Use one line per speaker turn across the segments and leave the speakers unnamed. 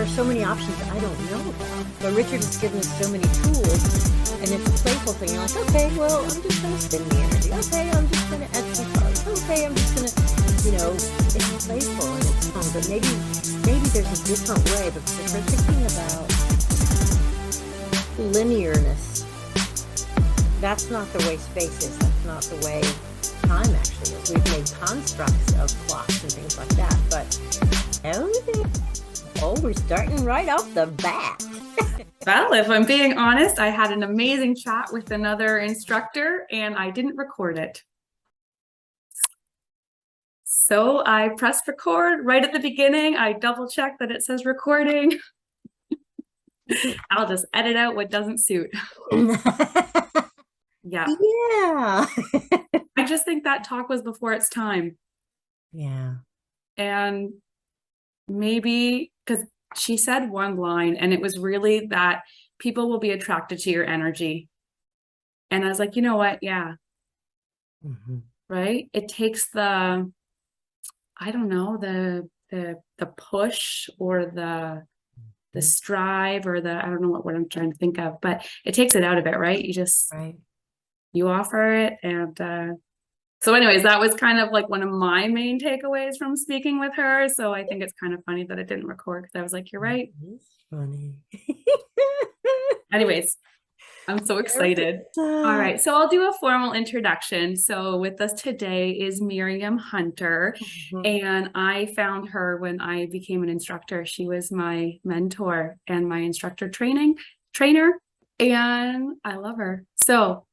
there are so many options I don't know about. But Richard has given us so many tools, and it's a playful thing. You're like, okay, well, I'm just going to spin the energy. Okay, I'm just going to add some cards. Okay, I'm just going to, it's playful and it's fun. But maybe there's a different way, because if we're thinking about linearness, that's not the way space is. That's not the way time actually is. We've made constructs of clocks and things like that, but everything. Oh, we're starting right off the bat.
Well, if I'm being honest, I had an amazing chat with another instructor and I didn't record it. So I pressed record right at the beginning. I double checked that it says recording. I'll just edit out what doesn't suit. Yeah.
Yeah.
I just think that talk was before its time.
Yeah.
And maybe because she said one line and it was really that people will be attracted to your energy. And I was like, you know what? Yeah.
Mm-hmm.
Right. It takes the, I don't know, the push or the strive or I don't know what word I'm trying to think of, but it takes it out of it, right? You just,
Right.
You offer it. And so anyways, that was kind of like one of my main takeaways from speaking with her. So I think it's kind of funny that it didn't record because I was like, you're right.
It's funny.
Anyways, I'm so excited. All right, so I'll do a formal introduction. So with us today is Miriam Hunter, and I found her when I became an instructor. She was my mentor and my instructor trainer, and I love her. So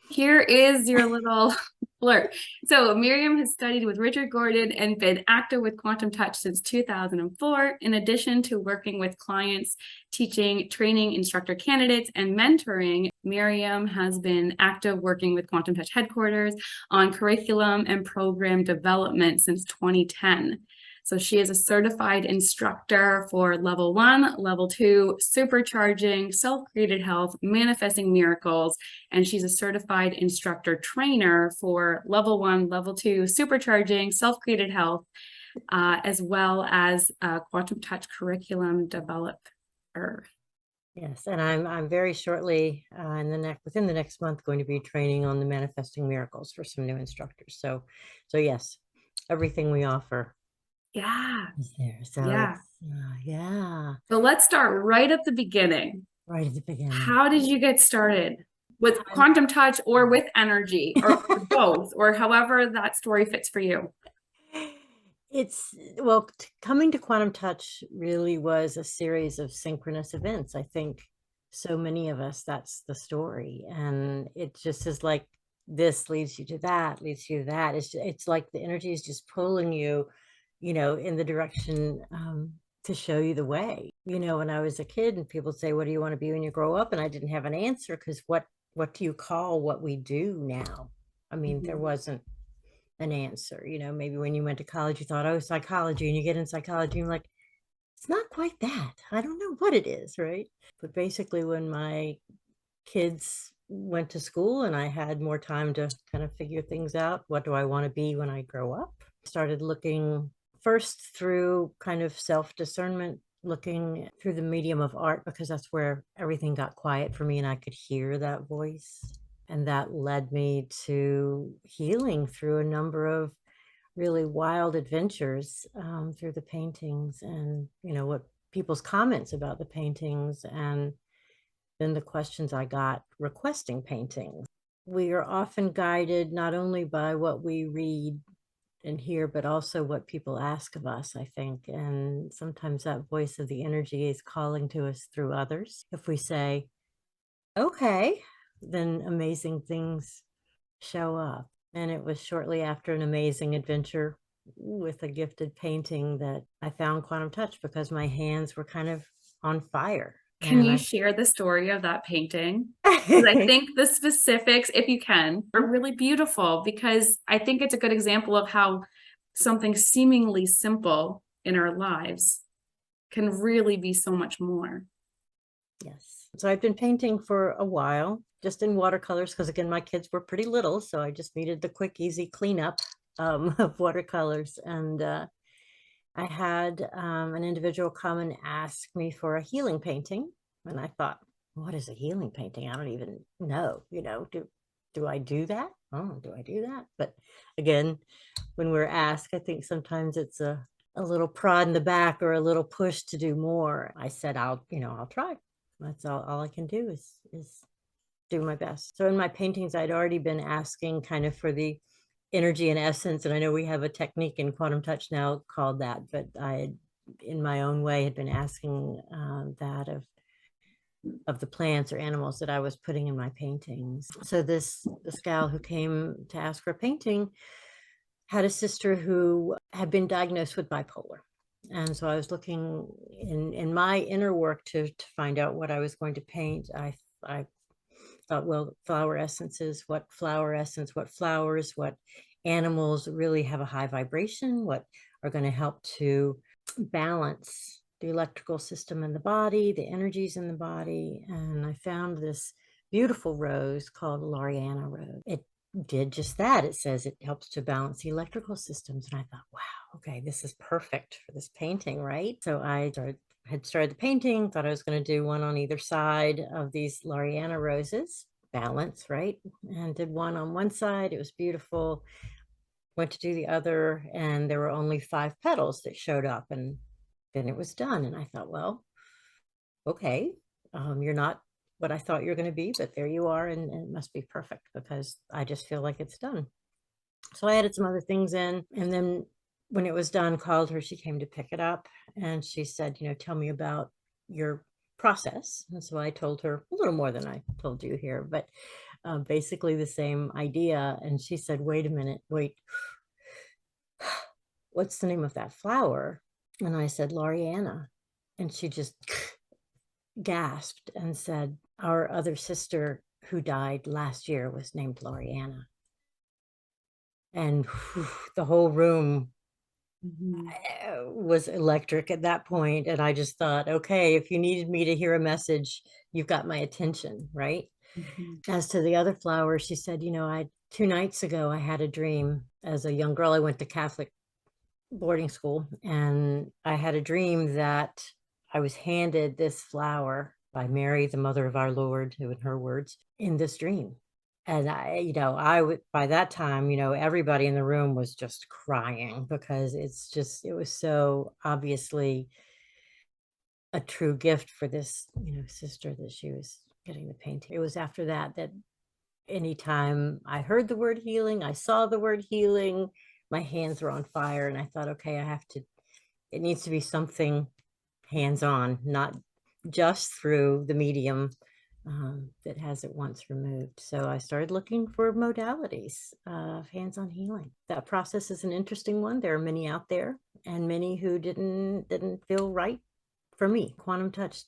here is your little blurb. So Miriam has studied with Richard Gordon and been active with Quantum Touch since 2004. In addition to working with clients, teaching, training instructor candidates, and mentoring, Miriam has been active working with Quantum Touch headquarters on curriculum and program development since 2010. So she is a certified instructor for level 1, level 2, supercharging, self-created health, manifesting miracles, and she's a certified instructor trainer for level 1, level 2, supercharging, self-created health, as well as Quantum Touch curriculum developer.
Yes, and I'm very shortly within the next month going to be training on the manifesting miracles for some new instructors. So yes, everything we offer.
Yeah.
Is there. So
yeah.
Yeah.
So let's start right at the beginning.
Right at the beginning.
How did you get started with Quantum Touch or with energy or both, or however that story fits for you?
Coming to Quantum Touch really was a series of synchronous events. I think so many of us, that's the story. And it just is like, this leads you to that, leads you to that. It's like the energy is just pulling you, in the direction to show you the way. When I was a kid and people say, what do you want to be when you grow up? And I didn't have an answer, because what do you call what we do now? I mean, there wasn't an answer. Maybe when you went to college, you thought, oh, psychology, and you get in psychology, and you're like, it's not quite that. I don't know what it is, right? But basically, when my kids went to school and I had more time to kind of figure things out, what do I want to be when I grow up? Started looking first through kind of self-discernment, looking through the medium of art, because that's where everything got quiet for me and I could hear that voice. And that led me to healing through a number of really wild adventures through the paintings and, what people's comments about the paintings, and then the questions I got requesting paintings. We are often guided not only by what we read and hear, but also what people ask of us, I think. And sometimes that voice of the energy is calling to us through others. If we say, okay, then amazing things show up. And it was shortly after an amazing adventure with a gifted painting that I found Quantum Touch, because my hands were kind of on fire.
Can you share the story of that painting? Because I think the specifics, if you can, are really beautiful, because I think it's a good example of how something seemingly simple in our lives can really be so much more.
Yes. So I've been painting for a while, just in watercolors, because again, my kids were pretty little, so I just needed the quick, easy cleanup of watercolors. And I had an individual come and ask me for a healing painting. And I thought, what is a healing painting? I don't even know, do I do that? Oh, do I do that? But again, when we're asked, I think sometimes it's a little prod in the back or a little push to do more. I said, I'll try. That's all I can do is do my best. So in my paintings, I'd already been asking kind of for the energy and essence. And I know we have a technique in quantum touch now called that, but I, in my own way, had been asking that of the plants or animals that I was putting in my paintings. So this gal who came to ask for a painting had a sister who had been diagnosed with bipolar. And so I was looking in my inner work to find out what I was going to paint. I thought, well, flower essences, what flower essence, what flowers, what animals really have a high vibration, what are going to help to balance the electrical system in the body, the energies in the body. And I found this beautiful rose called Laureana rose. It did just that. It says it helps to balance the electrical systems. And I thought, wow, okay, this is perfect for this painting, right? So I had started the painting, thought I was going to do one on either side of these Laureana roses, balance, right? And did one on one side. It was beautiful. Went to do the other, and there were only 5 petals that showed up, and then it was done. And I thought, well, okay, you're not what I thought you're going to be, but there you are, and it must be perfect because I just feel like it's done. So I added some other things in, and then when it was done, called her. She came to pick it up, and she said, tell me about your process. And so I told her a little more than I told you here, but basically the same idea. And she said, wait a minute, wait, what's the name of that flower? And I said, Laureana. And she just gasped and said, our other sister who died last year was named Laureana. And whew, the whole room was electric at that point. And I just thought, okay, if you needed me to hear a message, you've got my attention, right? As to the other flower, she said, 2 nights ago, I had a dream. As a young girl, I went to Catholic boarding school, and I had a dream that I was handed this flower by Mary, the mother of our Lord, who in her words, in this dream. And I would, by that time, everybody in the room was just crying because it was so obviously a true gift for this, sister that she was getting the painting. It was after that anytime I heard the word healing, I saw the word healing, my hands were on fire. And I thought, okay, it needs to be something hands-on, not just through the medium that has it once removed. So I started looking for modalities of hands-on healing. That process is an interesting one. There are many out there, and many who didn't feel right for me. Quantum touch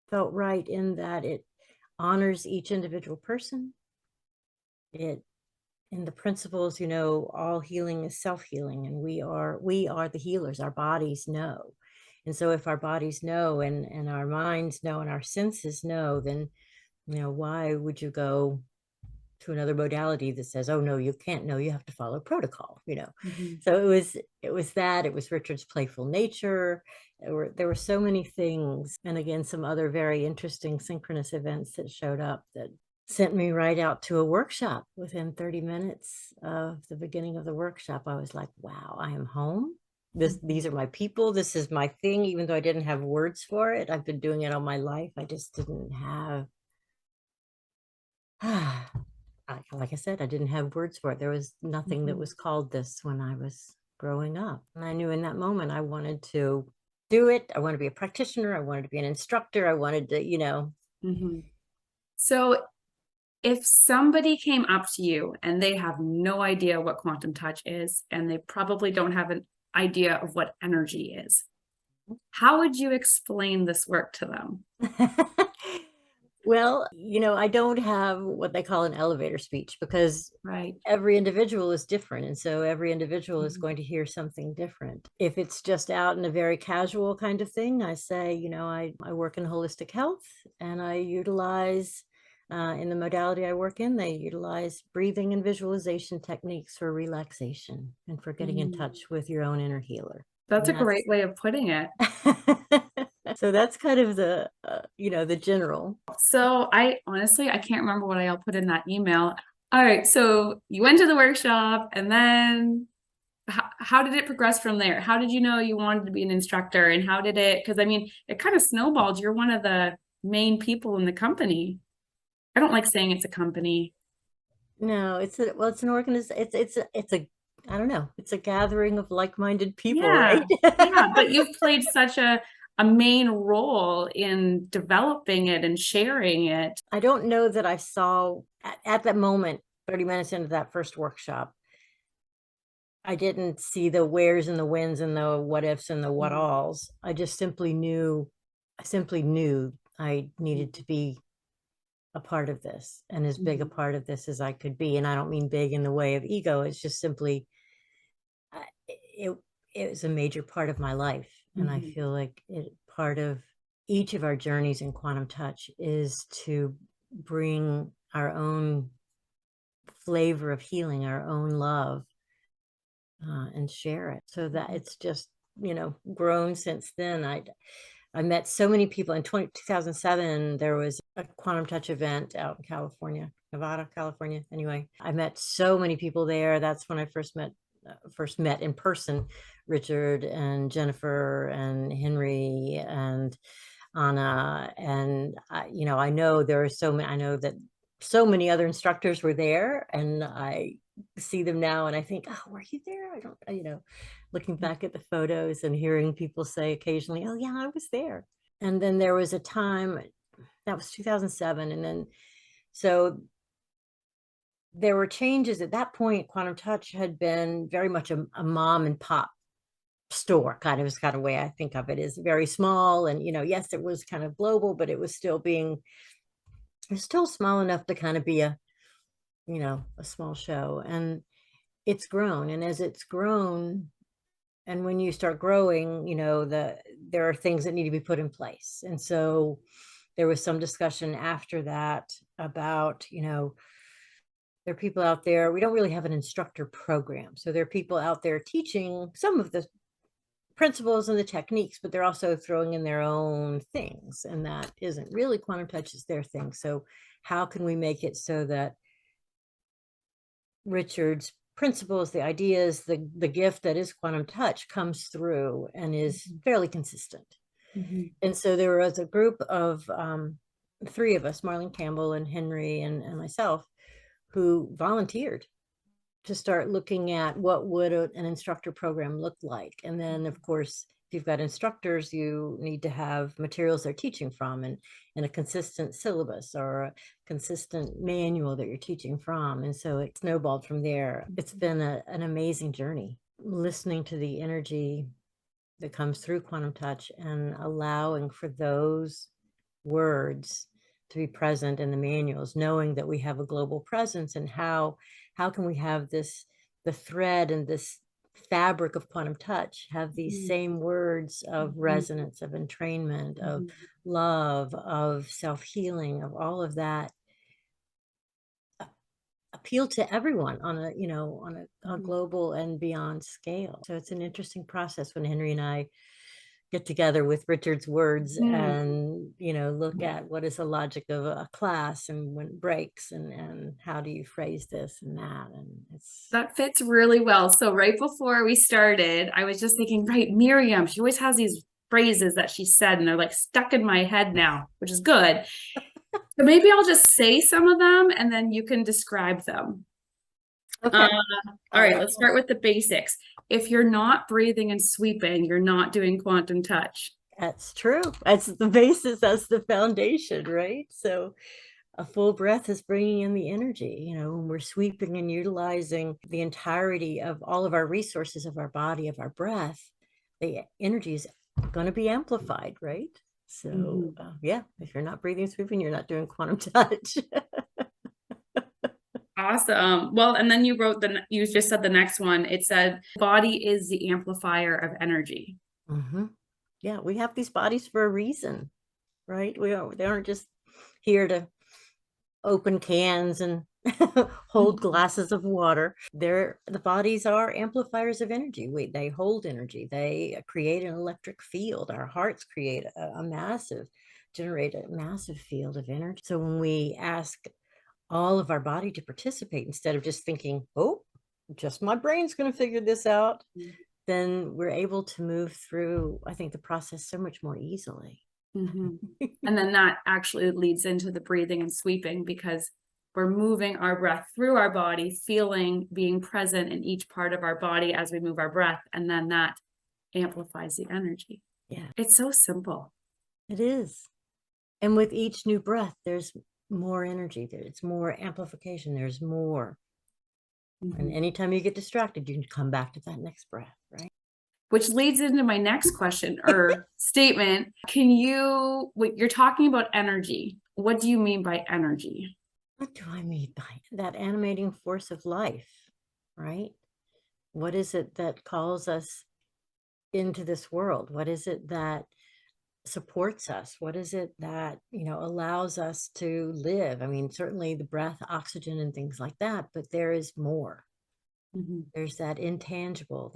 felt right in that it honors each individual person. It in the principles, all healing is self-healing, and we are the healers. Our bodies know. And so if our bodies know, and our minds know, and our senses know, then why would you go to another modality that says, oh no, you can't know, you have to follow protocol. So it was Richard's playful nature. There were so many things, and again, some other very interesting synchronous events that showed up that sent me right out to a workshop. Within 30 minutes of the beginning of the workshop, I was like, wow, I am home. These are my people. This is my thing. Even though I didn't have words for it, I've been doing it all my life. I just didn't have, like I said, I didn't have words for it. There was nothing that was called this when I was growing up. And I knew in that moment I wanted to do it. I wanted to be a practitioner. I wanted to be an instructor. I wanted to,
So if somebody came up to you and they have no idea what quantum touch is, and they probably don't have an idea of what energy is, how would you explain this work to them?
Well, I don't have what they call an elevator speech because
Right.
every individual is different. And so every individual is going to hear something different. If it's just out in a very casual kind of thing, I say, I work in holistic health, and I utilize, in the modality I work in, they utilize breathing and visualization techniques for relaxation and for getting in touch with your own inner healer.
That's a great way of putting it.
So that's kind of the, the general.
So I honestly, I can't remember what I all put in that email. All right, so you went to the workshop and then how did it progress from there? How did you know you wanted to be an instructor and how did it, because I mean, it kind of snowballed. You're one of the main people in the company. I don't like saying it's a company.
No, it's an it's a I don't know, it's a gathering of like-minded people,
Yeah,
right?
yeah, but you've played such a main role in developing it and sharing it.
I don't know that I saw at that moment, 30 minutes into that first workshop, I didn't see the wheres and the whens and the what ifs and the what alls. I simply knew I needed to be a part of this and as big a part of this as I could be. And I don't mean big in the way of ego. It's just simply, it, it was a major part of my life. And I feel like part of each of our journeys in quantum touch is to bring our own flavor of healing, our own love, and share it. So that it's just, grown since then. I met so many people in 2007. There was a quantum touch event out in California, Nevada, California. Anyway, I met so many people there. That's when I first met in person Richard and Jennifer and Henry and Anna. And I know there are so many. I know that so many other instructors were there, and I see them now and I think, oh, were you there? I don't, looking back at the photos and hearing people say occasionally, oh yeah, I was there. And then there was a time, that was 2007. And then, so there were changes at that point. Quantum Touch had been very much a mom and pop store, kind of, is kind of way I think of it, is very small. And, yes, it was kind of global, but it was still small enough to kind of be a small show. And it's grown. And as it's grown, and when you start growing, there are things that need to be put in place. And so there was some discussion after that about, there are people out there, we don't really have an instructor program. So there are people out there teaching some of the principles and the techniques, but they're also throwing in their own things. And that isn't really quantum touch, is their thing. So how can we make it so that Richard's principles, the ideas, the gift that is quantum touch comes through and is fairly consistent? And so there was a group of three of us, Marlene Campbell and Henry and myself, who volunteered to start looking at what would an instructor program look like. And then, of course, if you've got instructors, you need to have materials they're teaching from and a consistent syllabus or a consistent manual that you're teaching from. And so it snowballed from there. It's been an amazing journey, listening to the energy that comes through quantum touch and allowing for those words to be present in the manuals, knowing that we have a global presence. And how can we have the thread and this fabric of quantum touch have these same words of resonance, of entrainment, of love, of self-healing, of all of that, appeal to everyone on a global and beyond scale. So it's an interesting process when Henry and I get together with Richard's words and look at what is the logic of a class and when it breaks and how do you phrase this and that. And
that fits really well. So right before we started, I was just thinking, right, Miriam, she always has these phrases that she said and they're like stuck in my head now, which is good. So maybe I'll just say some of them and then you can describe them.
okay.
All right, let's start with the basics. If you're not breathing and sweeping, you're not doing quantum touch.
That's true. That's the basis. That's the foundation, right? So a full breath is bringing in the energy, when we're sweeping and utilizing the entirety of all of our resources of our body, of our breath, the energy is going to be amplified, right? So yeah, if you're not breathing, sweeping, you're not doing quantum touch.
Awesome. Well, and then you just said the next one. It said, body is the amplifier of energy.
Yeah, we have these bodies for a reason, right? They aren't just here to open cans and hold glasses of water. The bodies are amplifiers of energy. They hold energy. They create an electric field. Our hearts generate a massive field of energy. So when we ask all of our body to participate, instead of just thinking, oh, just my brain's going to figure this out, then we're able to move through, I think, the process so much more easily.
And then that actually leads into the breathing and sweeping, because we're moving our breath through our body, feeling, being present in each part of our body as we move our breath. And then that amplifies the energy.
Yeah.
It's so simple.
It is. And with each new breath, there's more energy there. It's more amplification. There's more. And anytime you get distracted, you can come back to that next breath, right?
Which leads into my next question or statement. You're talking about energy. What do you mean by energy?
What do I mean by that animating force of life, right? What is it that calls us into this world? What is it that supports us? What is it that, allows us to live? I mean, certainly the breath, oxygen, and things like that, but there is more. There's that intangible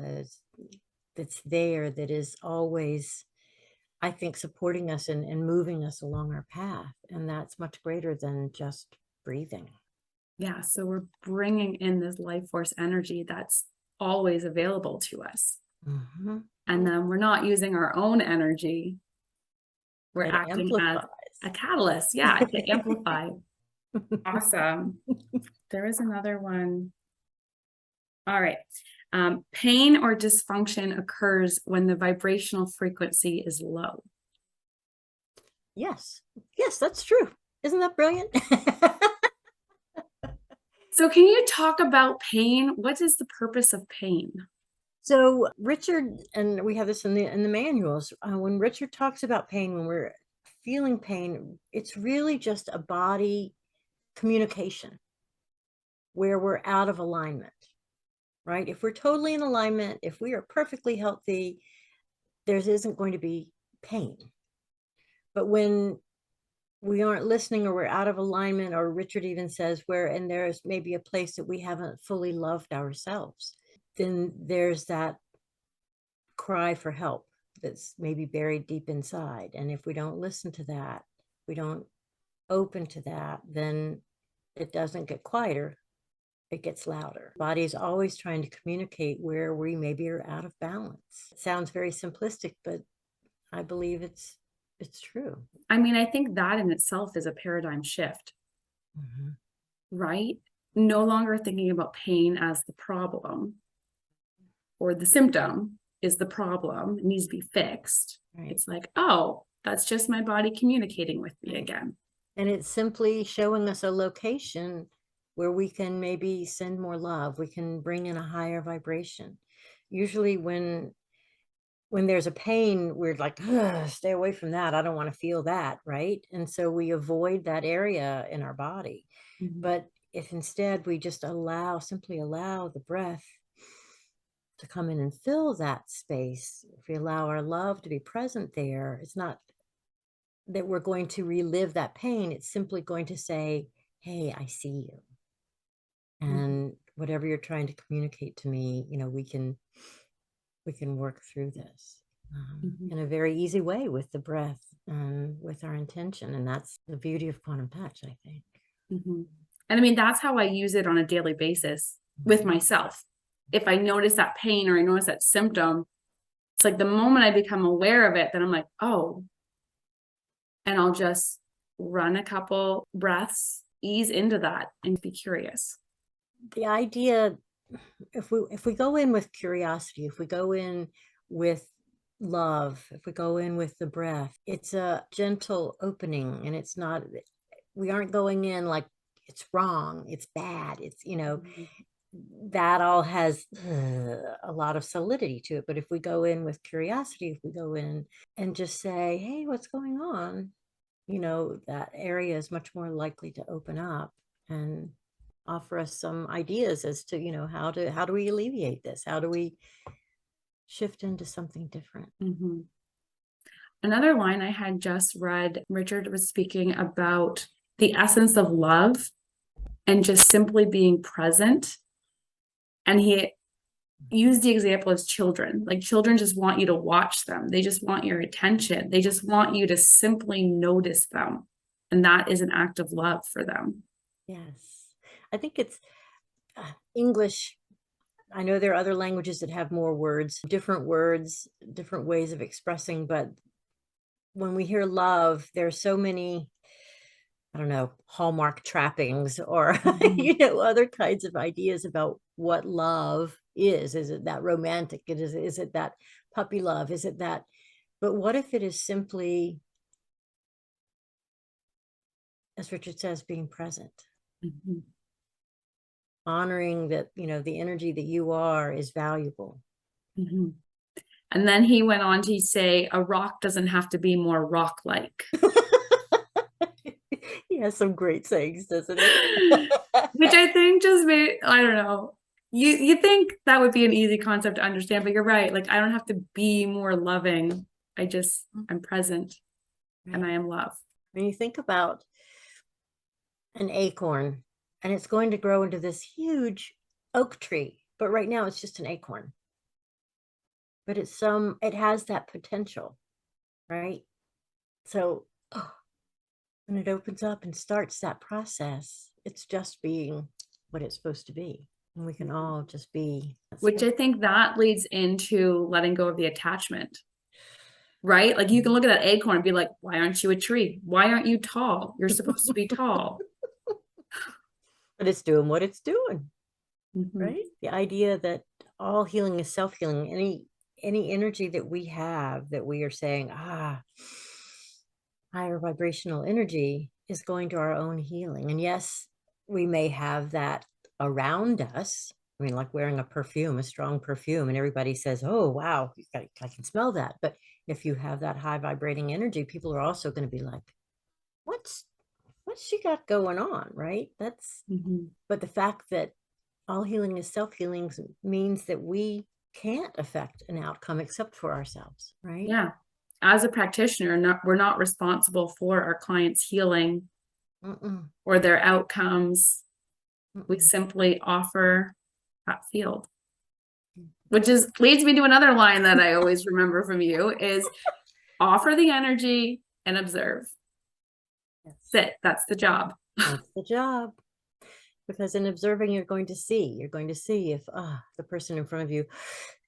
that's there, that is always, I think, supporting us and moving us along our path. And that's much greater than just breathing.
Yeah, so we're bringing in this life force energy that's always available to us. And then we're not using our own energy. We're acting as a catalyst, to amplify. Awesome. There is another one. All right. Pain or dysfunction occurs when the vibrational frequency is low.
Yes, that's true. Isn't that brilliant?
So can you talk about pain? What is the purpose of pain?
So Richard, and we have this in the manuals, when Richard talks about pain, when we're feeling pain, it's really just a body communication where we're out of alignment, right? If we're totally in alignment, if we are perfectly healthy, there isn't going to be pain. But when we aren't listening, or we're out of alignment, or Richard even says and there's maybe a place that we haven't fully loved ourselves, then there's that cry for help that's maybe buried deep inside. And if we don't listen to that, we don't open to that, then it doesn't get quieter, it gets louder. Body is always trying to communicate where we maybe are out of balance. It sounds very simplistic, but I believe it's true.
I mean, I think that in itself is a paradigm shift, right? No longer thinking about pain as the problem, or the symptom is the problem, it needs to be fixed. Right. It's like, oh, that's just my body communicating with me again.
And it's simply showing us a location where we can maybe send more love. We can bring in a higher vibration. Usually when there's a pain, we're like, stay away from that. I don't want to feel that, right? And so we avoid that area in our body. But if instead we just simply allow the breath to come in and fill that space, if we allow our love to be present there, it's not that we're going to relive that pain. It's simply going to say, hey, I see you. And whatever you're trying to communicate to me, we can work through this in a very easy way with the breath and with our intention. And that's the beauty of quantum touch, I think.
And I mean, that's how I use it on a daily basis with myself. If I notice that pain, or I notice that symptom, it's like the moment I become aware of it, then I'm like, oh, and I'll just run a couple breaths, ease into that, and be curious.
The idea, if we go in with curiosity, if we go in with love, if we go in with the breath, it's a gentle opening, and we aren't going in like it's wrong, it's bad, it's, that all has a lot of solidity to it. But if we go in with curiosity, if we go in and just say, hey, what's going on? That area is much more likely to open up and offer us some ideas as to, how do we alleviate this? How do we shift into something different?
Another line I had just read, Richard was speaking about the essence of love and just simply being present. And he used the example as children. Like children just want you to watch them. They just want your attention. They just want you to simply notice them. And that is an act of love for them.
Yes. I think it's English. I know there are other languages that have more words, different ways of expressing, but when we hear love, there's so many, I don't know, hallmark trappings or, other kinds of ideas about what love is. Is it that romantic? Is it that puppy love? Is it that, but what if it is simply, as Richard says, being present, honoring that, the energy that you are is valuable.
And then he went on to say, a rock doesn't have to be more rock-like.
He has some great sayings, doesn't he?
Which I think just made, I don't know. You think that would be an easy concept to understand, but you're right. Like, I don't have to be more loving. I'm present and I am love.
When you think about an acorn, and it's going to grow into this huge oak tree, but right now it's just an acorn. But it has that potential, right? So when it opens up and starts that process, it's just being what it's supposed to be. And we can all just be.
Which I think that leads into letting go of the attachment, right? Like you can look at that acorn and be like, why aren't you a tree? Why aren't you tall? You're supposed to be tall.
But it's doing what it's doing, right? The idea that all healing is self-healing. Any energy that we have that we are saying, higher vibrational energy is going to our own healing. And yes, we may have that around us. I mean, like wearing a strong perfume, and everybody says, oh, wow, I can smell that. But if you have that high vibrating energy, people are also going to be like, what's she got going on, right? But the fact that all healing is self-healing means that we can't affect an outcome except for ourselves, right?
Yeah. As a practitioner, we're not responsible for our clients' healing or their outcomes. We simply offer that field, which leads me to another line that I always remember from you is offer the energy and observe. That's it. That's the job.
That's the job. Because in observing, you're going to see if the person in front of you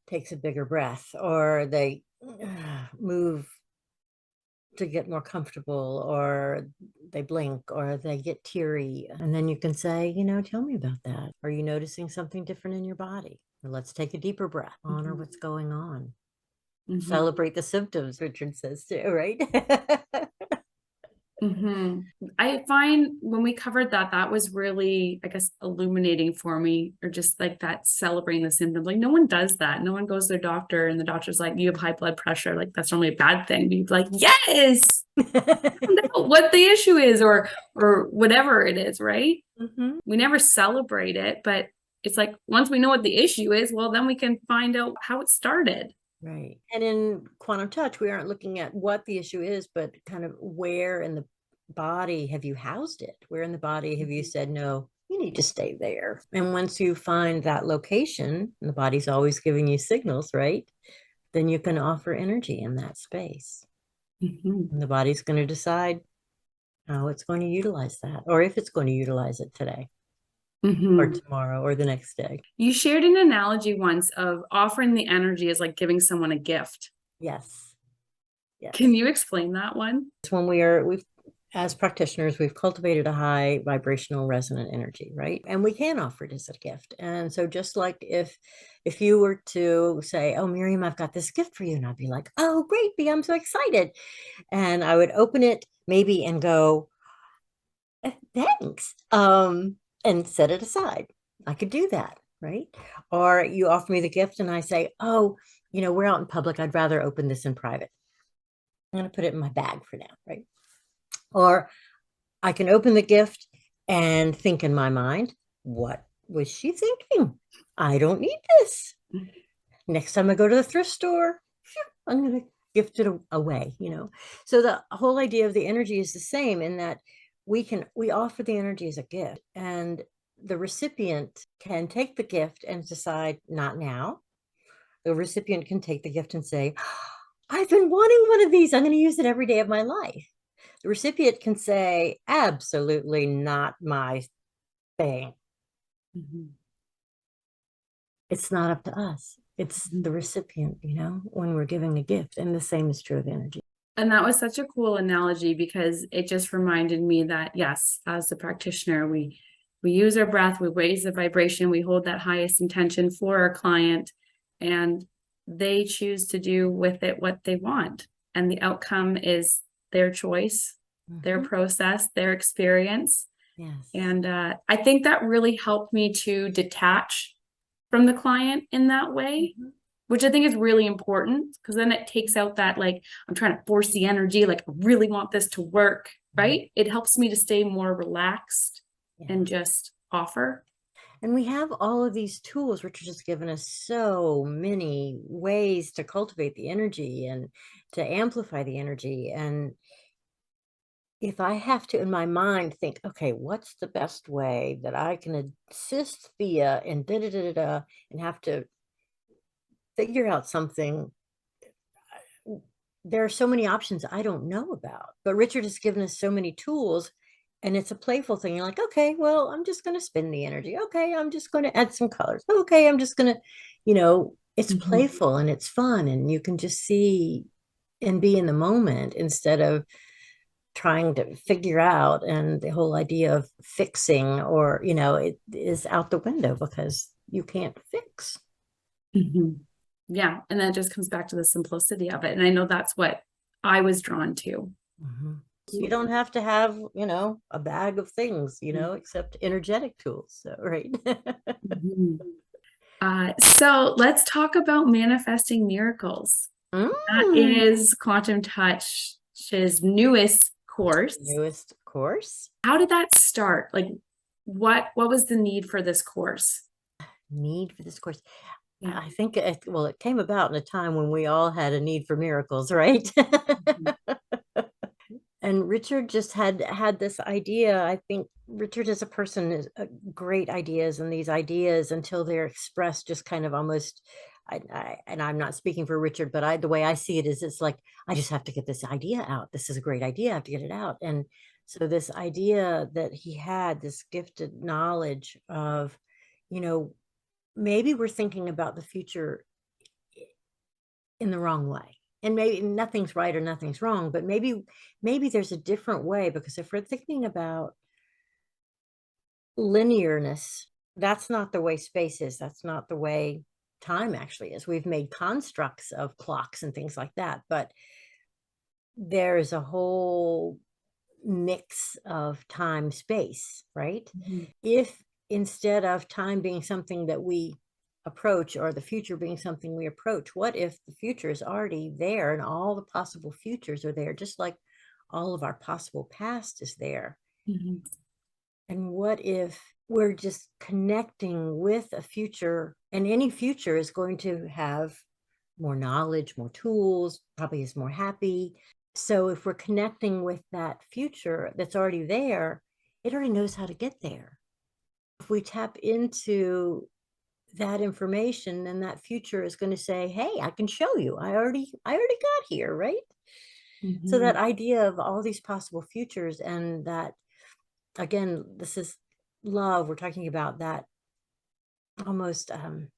takes a bigger breath, or they move to get more comfortable, or they blink, or they get teary. And then you can say, tell me about that. Are you noticing something different in your body? Or let's take a deeper breath, honor what's going on. Celebrate the symptoms, Richard says too, right?
I find when we covered that was really, I guess, illuminating for me, or just like that celebrating the symptoms. Like no one does that. No one goes to their doctor and the doctor's like, you have high blood pressure. Like that's normally a bad thing. But you'd be like, yes, what the issue is, or whatever it is, right? We never celebrate it, but it's like once we know what the issue is, well, then we can find out how it started.
Right. And in quantum touch, we aren't looking at what the issue is, but kind of where in the body have you housed it? Where in the body have you said, no, you need to stay there? And once you find that location, and the body's always giving you signals, right? Then you can offer energy in that space. And the body's going to decide how it's going to utilize that, or if it's going to utilize it today. Or tomorrow or the next day.
You shared an analogy once of offering the energy as like giving someone a gift.
Yes.
Can you explain that one?
It's when as practitioners, we've cultivated a high vibrational resonant energy, right? And we can offer it as a gift. And so just like if you were to say, oh, Miriam, I've got this gift for you. And I'd be like, oh, great, B, I'm so excited. And I would open it maybe and go, thanks. And set it aside. I could do that, right? Or you offer me the gift and I say, oh, we're out in public. I'd rather open this in private. I'm going to put it in my bag for now, right? Or I can open the gift and think in my mind, what was she thinking? I don't need this. Next time I go to the thrift store, I'm going to gift it away, So the whole idea of the energy is the same in that we offer the energy as a gift, and the recipient can take the gift and decide not now. The recipient can take the gift and say, I've been wanting one of these. I'm going to use it every day of my life. The recipient can say, absolutely not my thing.
Mm-hmm.
It's not up to us. It's the recipient, when we're giving a gift. And the same is true of energy.
And that was such a cool analogy, because it just reminded me that, yes, as a practitioner, we use our breath, we raise the vibration, we hold that highest intention for our client, and they choose to do with it what they want. And the outcome is their choice, their process, their experience.
Yes.
And I think that really helped me to detach from the client in that way, which I think is really important, because then it takes out that, like, I'm trying to force the energy, like, I really want this to work, right? It helps me to stay more relaxed and just offer.
And we have all of these tools. Richard has given us so many ways to cultivate the energy and to amplify the energy. And if I have to, in my mind, think, okay, what's the best way that I can assist Thea and and have to figure out something, there are so many options I don't know about. But Richard has given us so many tools, and it's a playful thing. You're like, okay, well, I'm just going to spin the energy. Okay, I'm just going to add some colors. Okay, I'm just going to, it's playful and it's fun, and you can just see and be in the moment instead of trying to figure out. And the whole idea of fixing, or, it is out the window because you can't fix.
Yeah. And that just comes back to the simplicity of it. And I know that's what I was drawn to.
You don't have to have, a bag of things, except energetic tools. So, right.
So let's talk about manifesting miracles. That is Quantum Touch's newest course. How did that start? Like, what was the need for this course?
Need for this course? Yeah. I think it came about in a time when we all had a need for miracles, right? And Richard just had this idea. I think Richard as a person is great ideas, and these ideas, until they're expressed, just kind of almost, and I'm not speaking for Richard, but the way I see it is, it's like, I just have to get this idea out. This is a great idea. I have to get it out. And so this idea that he had, this gifted knowledge of, maybe we're thinking about the future in the wrong way. And maybe nothing's right or nothing's wrong, but maybe there's a different way, because if we're thinking about linearness, that's not the way space is. That's not the way time actually is. We've made constructs of clocks and things like that, but there's a whole mix of time space, right? If instead of time being something that we approach, or the future being something we approach, what if the future is already there and all the possible futures are there, just like all of our possible past is there? And what if we're just connecting with a future, and any future is going to have more knowledge, more tools, probably is more happy. So if we're connecting with that future that's already there, it already knows how to get there. If we tap into that information, then that future is going to say, hey, I can show you. I already got here, right? So that idea of all these possible futures, and that, again, this is love. We're talking about that almost, I don't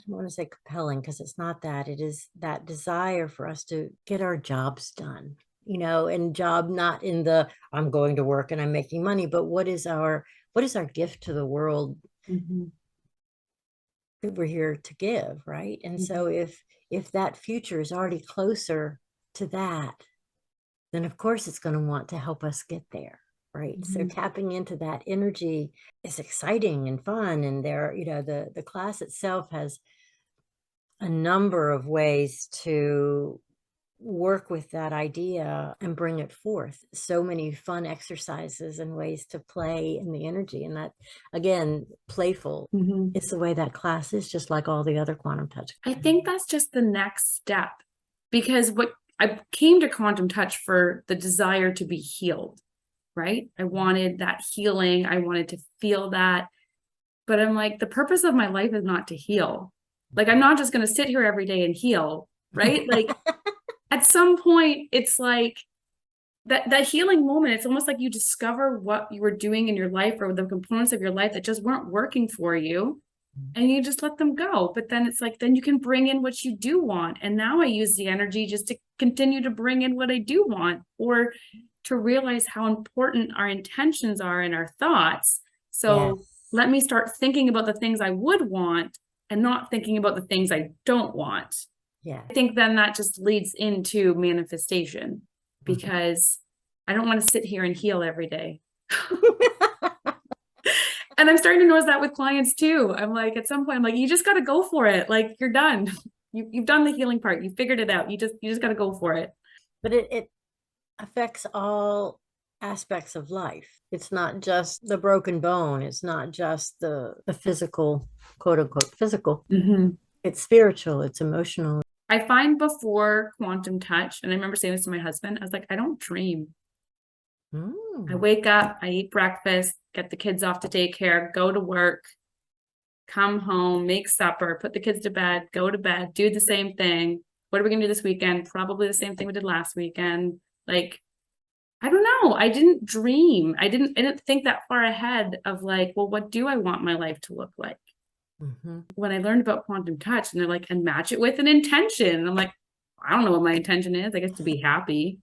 want to say compelling, because it's not that. It is that desire for us to get our jobs done, and job not in the, I'm going to work and I'm making money, but what is our gift to the world that we're here to give, right? And so if that future is already closer to that, then of course it's going to want to help us get there, right? So tapping into that energy is exciting and fun. And there, the class itself has a number of ways to work with that idea and bring it forth. So many fun exercises and ways to play in the energy. And that, again, playful is the way that class is, just like all the other quantum touch.
I think that's just the next step, because what I came to Quantum Touch for the desire to be healed. right? I wanted that healing. I wanted to feel that. But I'm like, the purpose of my life is not to heal. Like, I'm not just going to sit here every day and heal, right? Like, at some point, it's like that healing moment. It's almost like you discover what you were doing in your life or the components of your life that just weren't working for you, and you just let them go. But then it's like, then you can bring in what you do want. And now I use the energy just to continue to bring in what I do want, or to realize how important our intentions are and our thoughts.
Yes.
So let me start thinking about the things I would want and not thinking about the things I don't want.
Yeah.
I think then that just leads into manifestation, because I don't want to sit here and heal every day. And I'm starting to notice that with clients too. I'm like, at some point, I'm like, you just got to go for it. Like, you're done. You've done the healing part. You figured it out. You just got to go for it.
But it affects all aspects of life. It's not just the broken bone. It's not just the physical, quote unquote, physical. It's spiritual. It's emotional.
I find before quantum touch, and I remember saying this to my husband, I was like, I don't dream. I wake up, I eat breakfast, get the kids off to daycare, go to work, come home, make supper, put the kids to bed, go to bed, do the same thing. What are we gonna do this weekend? Probably the same thing we did last weekend. Like, I don't know. I didn't dream. I didn't think that far ahead of like, well, what do I want my life to look like? When I learned about quantum touch, and they're like, and match it with an intention. And I'm like, I don't know what my intention is. I guess to be happy.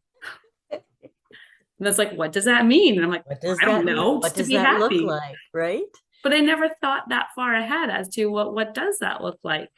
And that's like, what does that mean? And I'm like,
What does
I don't
that mean?
know,
What
just to
does
be
that look
happy.
like, right?
But I never thought that far ahead as to what does that look like?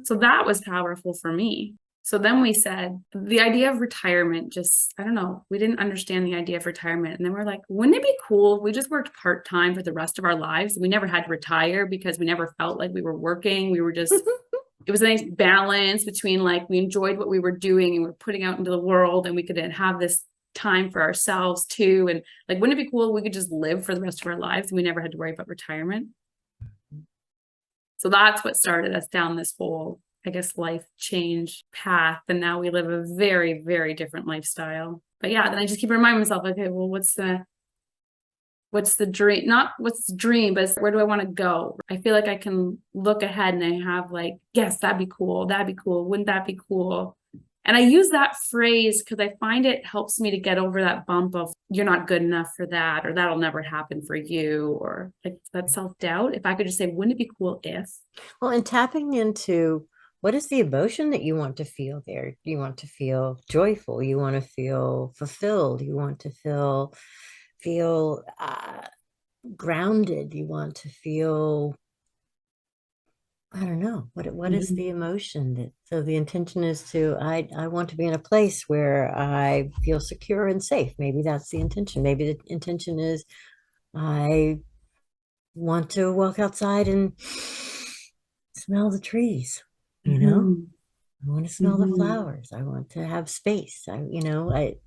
So that was powerful for me. So then we said the idea of retirement, just, I don't know, we didn't understand the idea of retirement. And then we're like, wouldn't it be cool if we just worked part-time for the rest of our lives? We never had to retire because we never felt like we were working. We were just, it was a nice balance between like, we enjoyed what we were doing and we're putting out into the world, and we could have this time for ourselves too. And like, wouldn't it be cool if we could just live for the rest of our lives and we never had to worry about retirement? So that's what started us down this whole, I guess, life change path. And now we live a very, very different lifestyle. But yeah, then I just keep reminding myself, okay, well, what's the dream? Not what's the dream, but where do I want to go? I feel like I can look ahead and I have like, yes, that'd be cool. That'd be cool. Wouldn't that be cool? And I use that phrase because I find it helps me to get over that bump of you're not good enough for that, or that'll never happen for you, or like that self-doubt. If I could just say, wouldn't it be cool if?
Well, and tapping into what is the emotion that you want to feel there? You want to feel joyful. You want to feel fulfilled. You want to feel grounded. You want to feel, I don't know, what is the emotion that, so the intention is to, I want to be in a place where I feel secure and safe. Maybe that's the intention. Maybe the intention is I want to walk outside and smell the trees, you know? I want to smell the flowers. I want to have space. I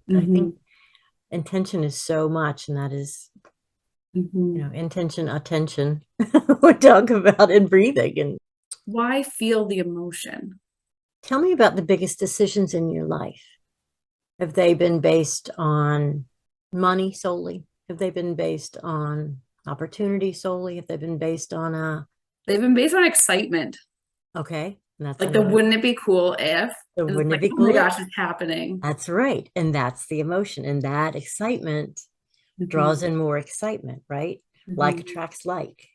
think intention is so much, and that is, intention, attention. We talk about in breathing. And
Why feel the emotion?
tell me about the biggest decisions in your life. Have they been based on money solely? Have they been based on opportunity solely? Have they been based on
They've been based on excitement.
okay, and that's
Like the wouldn't it be cool if?
the
And it's
wouldn't it
like,
be
oh my
cool?
gosh, it's happening.
That's right. And that's the emotion. And that excitement draws in more excitement, right? Like attracts like.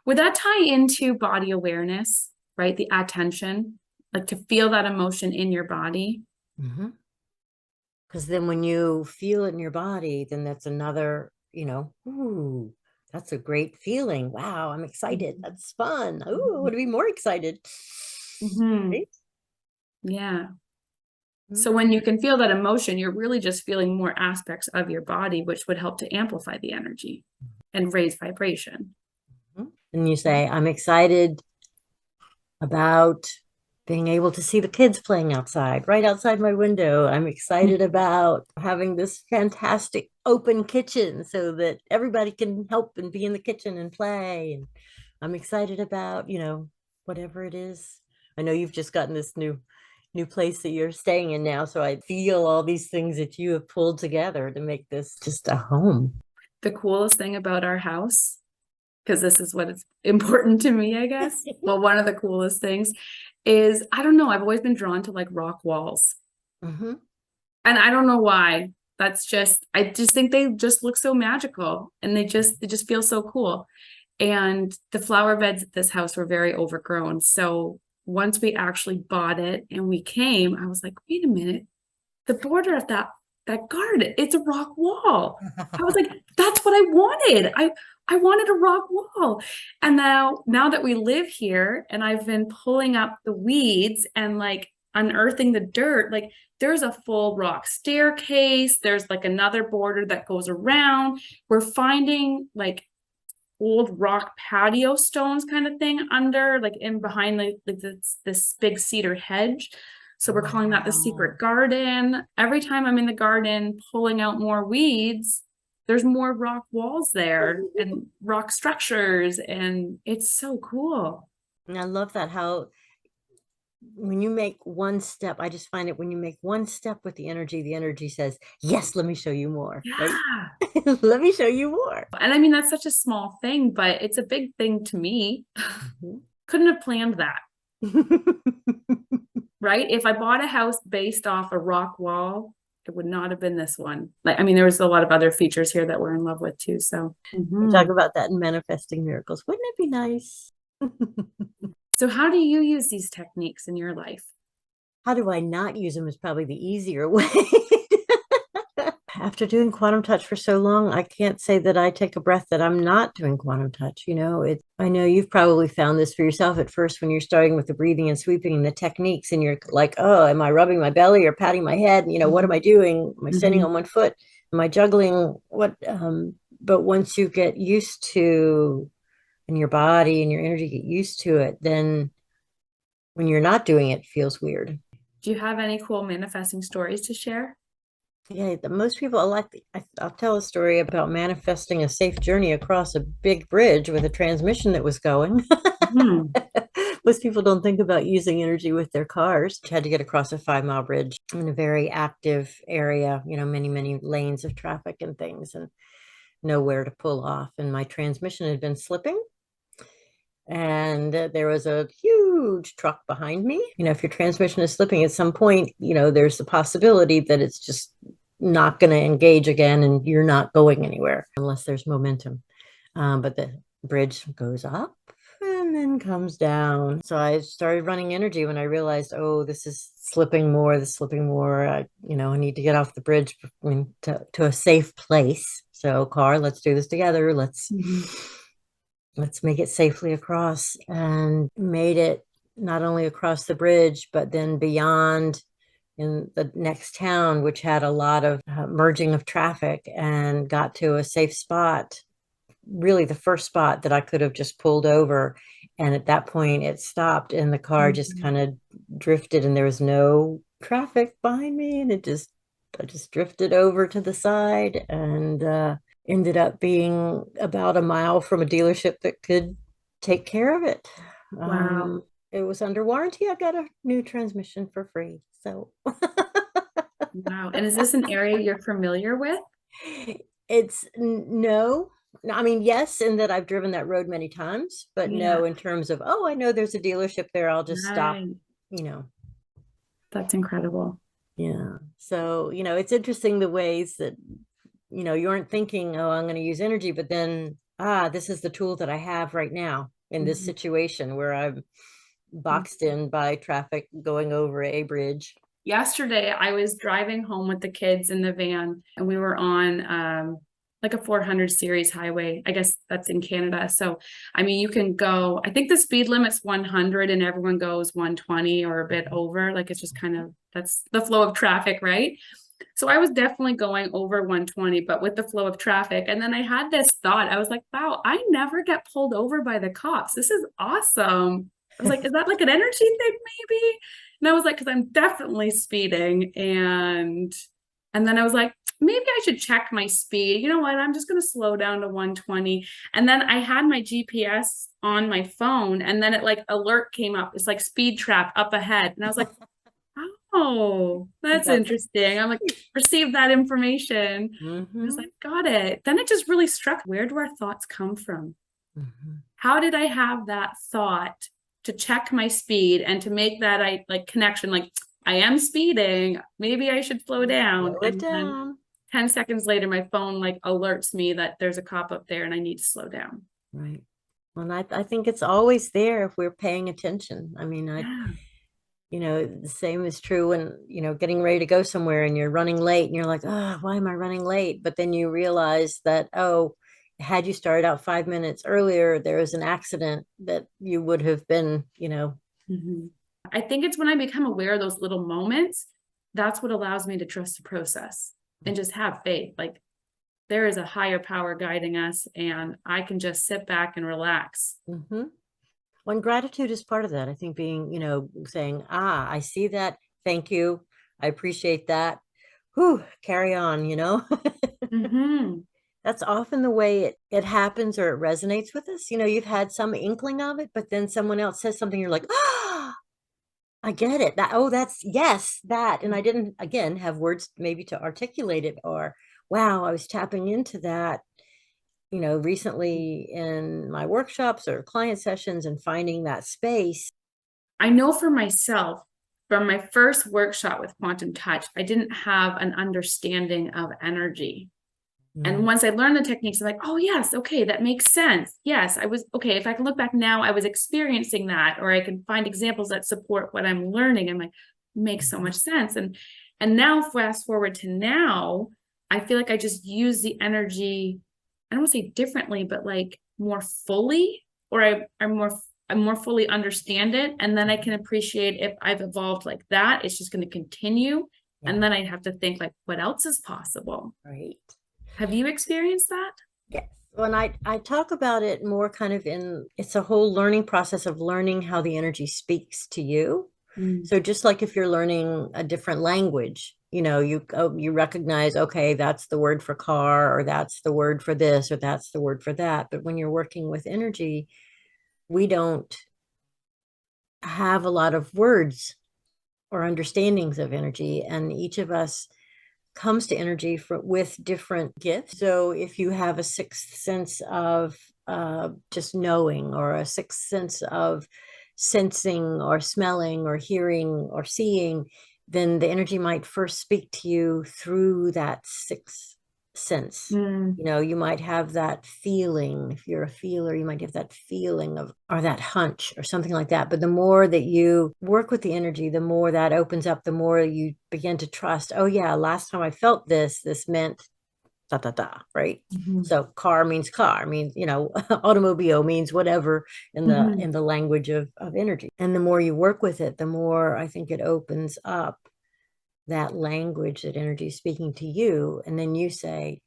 Would that tie into body awareness, right? The attention, like to feel that emotion in your body.
Because then when you feel it in your body, then that's another, ooh, that's a great feeling. Wow, I'm excited. That's fun. Ooh, I want to be more excited. Right?
Yeah. So when you can feel that emotion, you're really just feeling more aspects of your body, which would help to amplify the energy and raise vibration.
And you say, I'm excited about being able to see the kids playing outside, right outside my window. I'm excited about having this fantastic open kitchen so that everybody can help and be in the kitchen and play. And I'm excited about, whatever it is. I know you've just gotten this new new place that you're staying in now. So I feel all these things that you have pulled together to make this just a home.
The coolest thing about our house, because this is what is important to me, I guess. Well, one of the coolest things is, I don't know, I've always been drawn to like rock walls.
Mm-hmm.
And I don't know why. That's just, I just think they just look so magical and they just feel so cool. And the flower beds at this house were very overgrown. So once we actually bought it and we came, I was like, wait a minute, the border of that garden, it's a rock wall. I was like, that's what I wanted. I wanted a rock wall. And now that we live here and I've been pulling up the weeds and like unearthing the dirt, like there's a full rock staircase. There's like another border that goes around. We're finding like old rock patio stones kind of thing under, like in behind this big cedar hedge. So we're calling that the secret garden. Every time I'm in the garden pulling out more weeds, there's more rock walls there and rock structures, and it's so cool.
And I love that how when you make one step, I just find it when you make one step with the energy says, yes, let me show you more, right?
Yeah.
Let me show you more.
And I mean, that's such a small thing, but it's a big thing to me. Couldn't have planned that. Right? If I bought a house based off a rock wall, it would not have been this one. Like, I mean, there was a lot of other features here that we're in love with too. So
We talk about that in manifesting miracles. Wouldn't it be nice?
So how do you use these techniques in your life?
How do I not use them is probably the easier way. After doing quantum touch for so long, I can't say that I take a breath that I'm not doing quantum touch. I know you've probably found this for yourself at first when you're starting with the breathing and sweeping and the techniques, and you're like, oh, am I rubbing my belly or patting my head? What am I doing? Am I standing on one foot? Am I juggling? But once you get used to, and your body and your energy get used to it, then when you're not doing it, it feels weird.
Do you have any cool manifesting stories to share?
Yeah, most people I'll tell a story about manifesting a safe journey across a big bridge with a transmission that was going. Most people don't think about using energy with their cars. I had to get across a 5-mile bridge in a very active area, many, many lanes of traffic and things, and nowhere to pull off. And my transmission had been slipping. And there was a huge truck behind me. If your transmission is slipping at some point, there's the possibility that it's just not going to engage again and you're not going anywhere unless there's momentum. But the bridge goes up and then comes down. So I started running energy when I realized, oh, this is slipping more, I need to get off the bridge to a safe place. So car, let's do this together. Let's make it safely across, and made it not only across the bridge, but then beyond in the next town, which had a lot of merging of traffic, and got to a safe spot, really the first spot that I could have just pulled over. And at that point it stopped and the car just kind of drifted and there was no traffic behind me. And I just drifted over to the side and ended up being about a mile from a dealership that could take care of it.
Wow.
It was under warranty. I got a new transmission for free. So
Wow. And is this an area you're familiar with?
it's no. I mean, yes, in that I've driven that road many times, but no, in terms of, oh, I know there's a dealership there. I'll just stop,
That's incredible.
Yeah. So, it's interesting the ways that, you aren't thinking, oh, I'm going to use energy, but then, this is the tool that I have right now in this situation where I'm boxed in by traffic going over a bridge.
Yesterday, I was driving home with the kids in the van, and we were on like a 400 series highway. I guess that's in Canada. So, I mean, you can go, I think the speed limit's 100 and everyone goes 120 or a bit over. Like it's just kind of, that's the flow of traffic, right? So I was definitely going over 120, but with the flow of traffic. And then I had this thought, I was like, wow, I never get pulled over by the cops. This is awesome. I was like, is that like an energy thing maybe? And I was like, because I'm definitely speeding. And then I was like, maybe I should check my speed. You know what? I'm just going to slow down to 120. And then I had my GPS on my phone, and then it like alert came up. It's like speed trap up ahead. And I was like, how Oh, that's interesting. I'm like, receive that information. I was
Mm-hmm.
like, got it. Then it just really struck, where do our thoughts come from?
Mm-hmm.
How did I have that thought to check my speed and to make that connection, like I am speeding, maybe I should slow down.
Slow it
And then
down.
10 seconds later, my phone like alerts me that there's a cop up there and I need to slow down.
Right. Well, I think it's always there if we're paying attention. I mean,
Yeah.
the same is true when, getting ready to go somewhere and you're running late and you're like, oh, why am I running late? But then you realize that, oh, had you started out 5 minutes earlier, there was an accident that you would have been,
Mhm. I think it's when I become aware of those little moments, that's what allows me to trust the process and just have faith. Like there is a higher power guiding us, and I can just sit back and relax.
Mhm. When gratitude is part of that, I think being, saying, I see that. Thank you. I appreciate that. Whew, carry on,
Mm-hmm.
That's often the way it happens or it resonates with us. You've had some inkling of it, but then someone else says something, you're like, I get it. That's yes, that. And I didn't, again, have words maybe to articulate it, or wow, I was tapping into that, recently in my workshops or client sessions and finding that space.
I know for myself, from my first workshop with quantum touch, I didn't have an understanding of energy. And once I learned the techniques, I'm like, oh, yes, okay, that makes sense. Yes, I was okay. If I can look back now, I was experiencing that, or I can find examples that support what I'm learning. I'm like, makes so much sense. And now, fast forward to now, I feel like I just use the energy, I don't want to say differently, but like more fully, or I more fully understand it. And then I can appreciate if I've evolved like that, it's just going to continue.
Yeah,
And then I have to think like, what else is possible?
right.
Have you experienced that?
Yes. When I talk about it more kind of it's a whole learning process of learning how the energy speaks to you.
Mm.
So just like if you're learning a different language, you recognize, okay, that's the word for car, or that's the word for this, or that's the word for that. But when you're working with energy, we don't have a lot of words or understandings of energy, and each of us comes to energy with different gifts. So if you have a sixth sense of just knowing, or a sixth sense of sensing or smelling or hearing or seeing, then the energy might first speak to you through that sixth sense.
Mm.
You might have that feeling. If you're a feeler, you might have that feeling of, or that hunch or something like that. But the more that you work with the energy, the more that opens up, the more you begin to trust. Oh, yeah, last time I felt this meant da da da, right?
Mhm.
So car means car, means, automobile means whatever in the
Mhm.
in the language of energy. And the more you work with it, the more I think it opens up that language that energy is speaking to you. And then you say,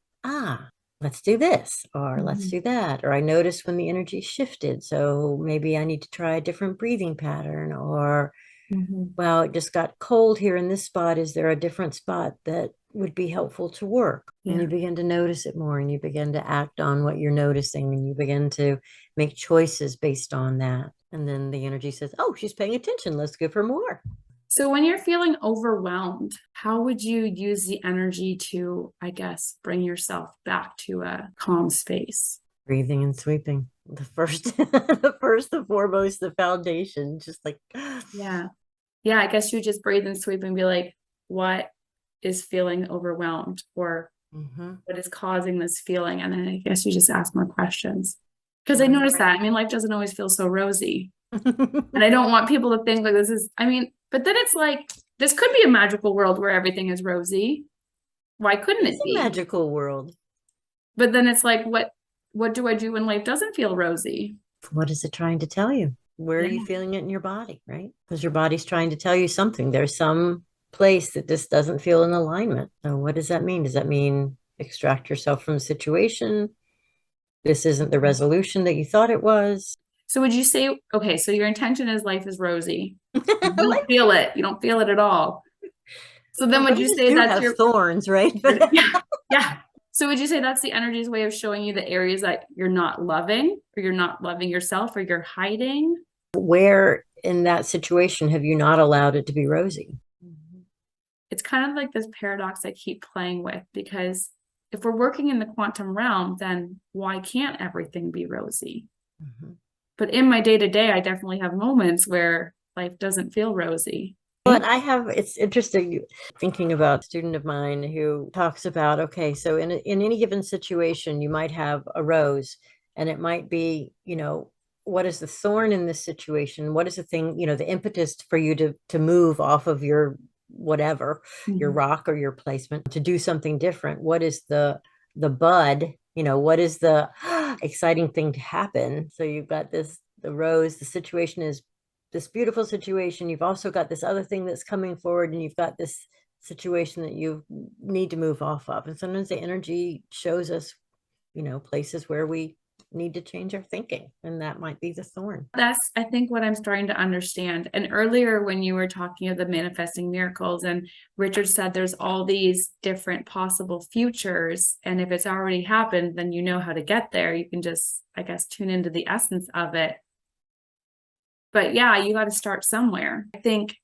let's do this, or let's
Mhm.
do that. Or I noticed when the energy shifted. So maybe I need to try a different breathing pattern. Or,
Mhm.
well, it just got cold here in this spot. Is there a different spot that would be helpful to work? And you
Yeah.
begin to notice it more, and you begin to act on what you're noticing, and you begin to make choices based on that. And then the energy says, oh, she's paying attention. Let's give her more.
So when you're feeling overwhelmed, how would you use the energy to, I guess, bring yourself back to a calm space?
Breathing and sweeping. The first, the first, the foremost, the foundation. Just like,
Yeah. Yeah, I guess you just breathe and sweep and be like, what is feeling overwhelmed, or
mhm.
what is causing this feeling? And then I guess you just ask more questions. Because I
Right.
noticed that. I mean, life doesn't always feel so rosy. And I don't want people to think like this is, I mean, but then it's like, this could be a magical world where everything is rosy. Why couldn't
It's
it
a
be?
magical world.
But then it's like, what do I do when life doesn't feel rosy?
What is it trying to tell you? Where are
Yeah.
you feeling it in your body, right? Because your body's trying to tell you something. There's some place that this doesn't feel in alignment. So what does that mean? Does that mean extract yourself from the situation? This isn't the resolution that you thought it was.
So would you say, okay, so your intention is life is rosy. You don't
Like,
feel it. You don't feel it at all. So then
well,
would you
roses
say
do
that's
have
your,
thorns, right? But
yeah, yeah. So would you say that's the energy's way of showing you the areas that you're not loving, or you're not loving yourself, or you're hiding?
where in that situation have you not allowed it to be rosy?
it's kind of like this paradox I keep playing with, because if we're working in the quantum realm, then why can't everything be rosy?
Mhm.
But in my day to day, I definitely have moments where life doesn't feel rosy.
But it's interesting thinking about a student of mine who talks about, okay, so in any given situation, you might have a rose, and it might be, what is the thorn in this situation? What is the thing, the impetus for you to move off of your whatever, your rock or your placement to do something different? What is the bud? What is the exciting thing to happen? So you've got the rose, the situation is this beautiful situation. You've also got this other thing that's coming forward, and you've got this situation that you need to move off of. And sometimes the energy shows us, places where we need to change our thinking, and that might be the thorn.
That's, I think, what I'm starting to understand. And earlier, when you were talking of the manifesting miracles, and Richard said there's all these different possible futures, and if it's already happened, then you know how to get there. You can just, I guess, tune into the essence of it. But yeah, you got to start somewhere. I think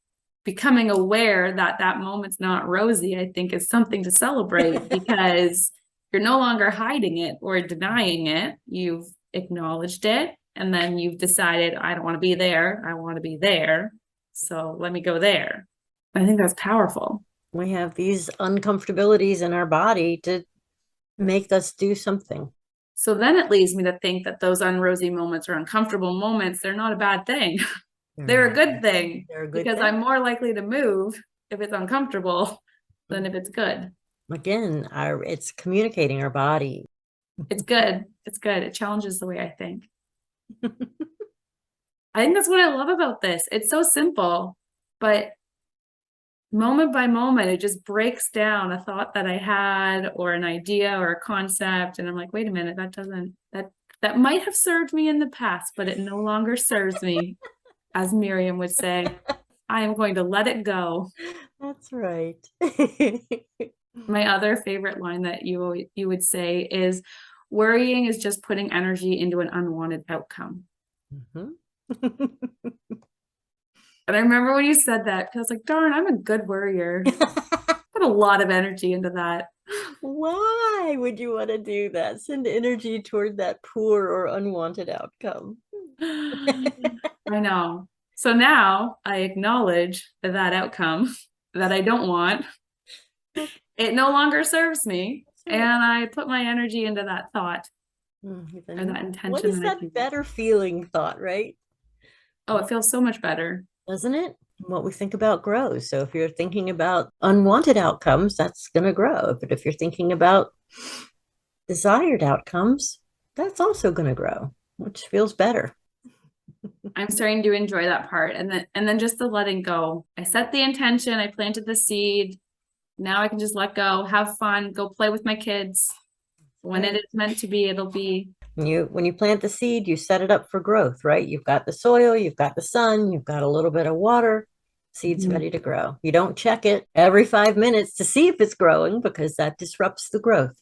becoming aware that that moment's not rosy, I think, is something to celebrate, because you're no longer hiding it or denying it. You've acknowledged it, and then you've decided, I don't want to be there. I want to be there. So let me go there. I think that's powerful.
We have these uncomfortabilities in our body to make us do something.
So then it leads me to think that those unrosy moments or uncomfortable moments, they're not a bad thing. They're a good thing,
They're a good
because
thing.
I'm more likely to move if it's uncomfortable than if it's good.
Again, it's communicating our body.
It's good. It's good. It challenges the way I think. I think that's what I love about this. It's so simple, but moment by moment, it just breaks down a thought that I had, or an idea or a concept. And I'm like, wait a minute, that might have served me in the past, but it no longer serves me. As Miriam would say, I am going to let it go.
That's right.
My other favorite line that you would say is, worrying is just putting energy into an unwanted outcome. And I remember when you said that, because I was like, darn, I'm a good worrier. Put a lot of energy into that.
Why would you want to do that? Send energy toward that poor or unwanted outcome.
I know. So now I acknowledge that outcome that I don't want. It no longer serves me.
Right.
And I put my energy into that thought or that intention.
What is that better feeling thought, right?
Oh, it feels so much better.
Doesn't it? What we think about grows. So if you're thinking about unwanted outcomes, that's going to grow. But if you're thinking about desired outcomes, that's also going to grow, which feels better.
I'm starting to enjoy that part. And then just the letting go. I set the intention, I planted the seed. Now I can just let go, have fun, go play with my kids. When it is meant to be, it'll be.
When you plant the seed, you set it up for growth, right? You've got the soil, you've got the sun, you've got a little bit of water, seed's ready to grow. You don't check it every 5 minutes to see if it's growing, because that disrupts the growth.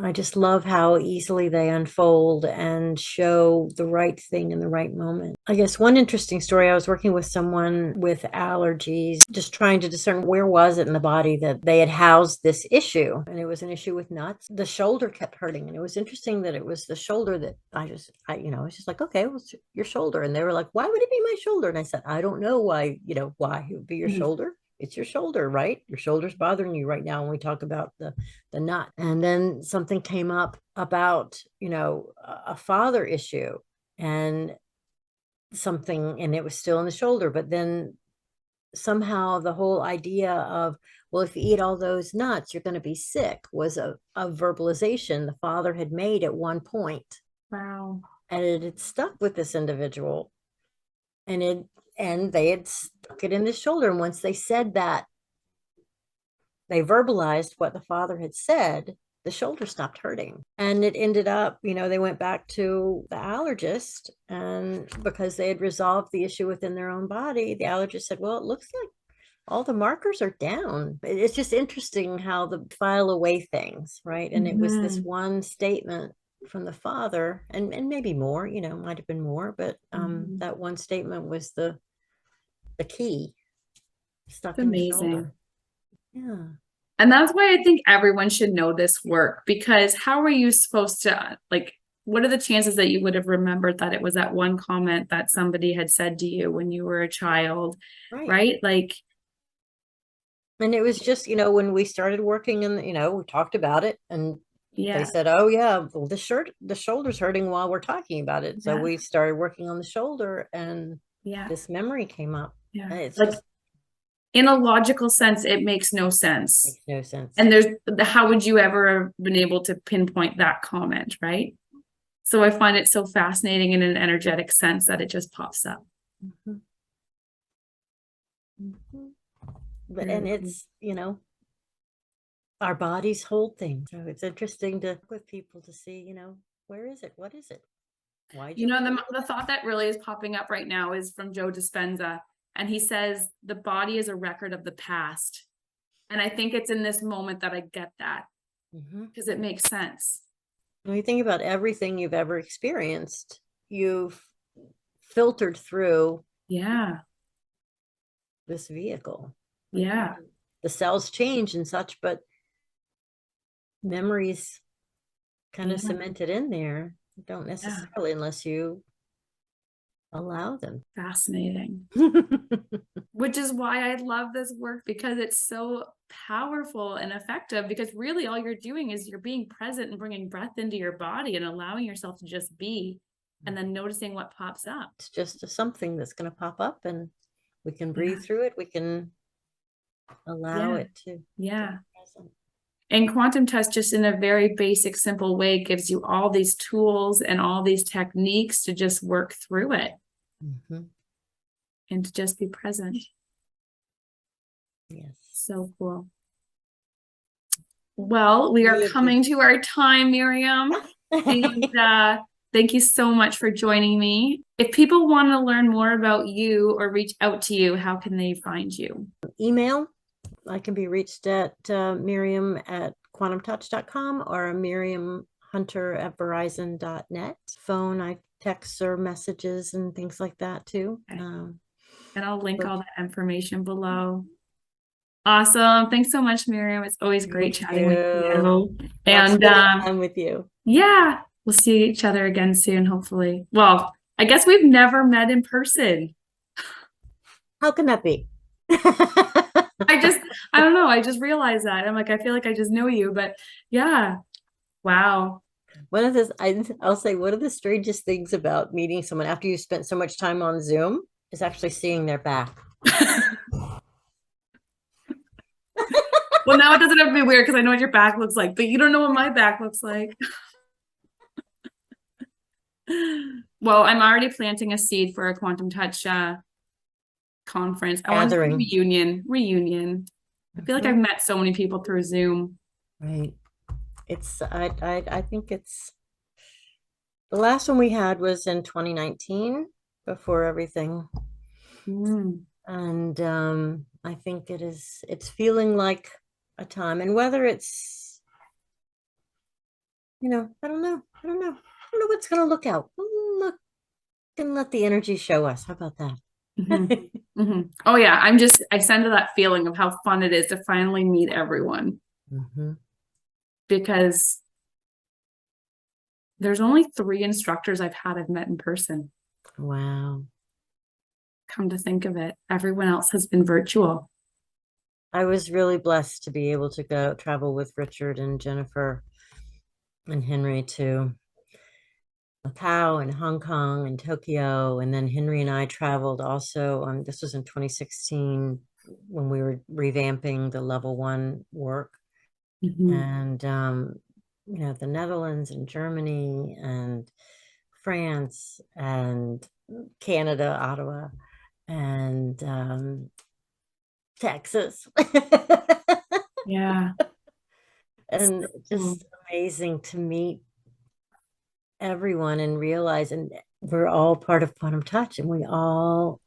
I just love how easily they unfold and show the right thing in the right moment. I guess one interesting story, I was working with someone with allergies, just trying to discern where was it in the body that they had housed this issue. And it was an issue with nuts. The shoulder kept hurting. And it was interesting that it was the shoulder that I was just like, okay, well, it's your shoulder. And they were like, why would it be my shoulder? And I said, I don't know why it would be your shoulder. It's your shoulder, right? Your shoulder's bothering you right now when we talk about the nut. And then something came up about, a father issue and something, and it was still in the shoulder. But then somehow the whole idea of, well, if you eat all those nuts, you're going to be sick, was a verbalization the father had made at one point.
Wow.
And it had stuck with this individual. And they had stuck it in the shoulder. And once they said that, they verbalized what the father had said, the shoulder stopped hurting. And it ended up, they went back to the allergist, and because they had resolved the issue within their own body, the allergist said, well, it looks like all the markers are down. It's just interesting how the file away things, right? And it was this one statement from the father, and maybe more, might have been more, but that one statement was the key stuck in the shoulder. Yeah.
And that's why I think everyone should know this work, because how are you supposed to, like, what are the chances that you would have remembered that it was that one comment that somebody had said to you when you were a child,
Right.
right? Like,
And it was just, when we started working and, we talked about it and they
yeah,
said, oh yeah, well, the shoulder's hurting while we're talking about it. So
yeah,
we started working on the shoulder and
yeah,
this memory came up.
yeah.
And it's
Like,
just
in a logical sense, it makes no sense.
makes no sense.
And how would you ever have been able to pinpoint that comment, right? So I find it so fascinating in an energetic sense that it just pops up.
Mhm. Mhm. But and
Very cool.
it's, our bodies hold things. So it's interesting to with people to see, where is it? What is it? Why did
You know,
we do
the thought that really is popping up right now is from Joe Dispenza. And he says the body is a record of the past. And I think it's in this moment that I get that,
that?
because it makes sense.
When you think about everything you've ever experienced, you've filtered through
Yeah.
this vehicle.
Yeah.
The cells change and such, but memories kind of
Yeah.
cemented in there don't
Yeah.
necessarily unless you allow them.
Fascinating. Which is why I love this work, because it's so powerful and effective, because really all you're doing is you're being present and bringing breath into your body and allowing yourself to just be, and then noticing what pops up.
It's just something that's going to pop up and we can
Yeah.
breathe through it. We can allow
Yeah.
it to
Yeah.
be present.
And quantum touch, just in a very basic, simple way, gives you all these tools and all these techniques to just work through it
Mhm.
and to just be present.
Yes.
So cool. Well, we are
Really
coming to our time, Miriam. And thank you so much for joining me. If people want to learn more about you or reach out to you, how can they find you?
Email, I can be reached at Miriam at quantumtouch.com or miriamhunter@verizon.net. Phone, I text or messages and things like that too.
Okay. And I'll link
But
all that information below. Awesome. Thanks so much, Miriam. It's always great
thank
chatting with
you.
you.
Love
And
spending time with you.
yeah, we'll see each other again soon, hopefully. Well, I guess we've never met in person.
How can that be?
I just, I don't know. I just realized that. I'm like, I feel like I just know you, but yeah. Wow.
One of this, I'll say, one of the strangest things about meeting someone after you spent so much time on Zoom is actually seeing their back.
Well, now it doesn't have to be weird because I know what your back looks like, but you don't know what my back looks like. Well, I'm already planting a seed for a quantum touch conference. I want to do a
Gathering.
reunion. I feel like I've
Mhm.
met so many people through Zoom.
Right. I think it's the last one we had was in 2019 before everything.
Mm.
And I think it's feeling like a time. And whether it's, I don't know. I don't know. I don't know what's gonna look out. Look and let the energy show us. How about that?
Mhm. Mhm. Oh yeah, I send to that feeling of how fun it is to finally meet everyone,
Mhm.
because there's only 3 instructors I've met in person.
Wow.
Come to think of it, everyone else has been virtual.
I was really blessed to be able to go travel with Richard and Jennifer and Henry to Macau and Hong Kong and Tokyo. And then Henry and I traveled also. This was in 2016 when we were revamping the level 1 work.
Mhm.
And, the Netherlands and Germany and France and Canada, Ottawa, and Texas.
Yeah.
And
So cool.
just amazing to meet everyone and realize, and we're all part of Quantum Touch and we all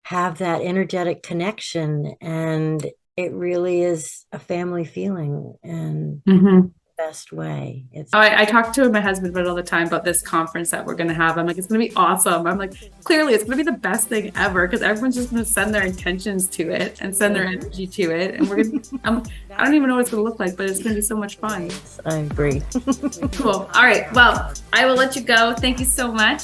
have that energetic connection and it really is a family feeling. And
Mhm.
best way.
I talk to my husband about it all the time about this conference that we're going to have. I'm like, it's going to be awesome. I'm like, clearly it's going to be the best thing ever because everyone's just going to send their intentions to it and send their energy to it. And we're going to, I don't even know what it's going to look like, but it's going to be so much fun.
I agree.
Cool. All right. Well, I will let you go. Thank you so much.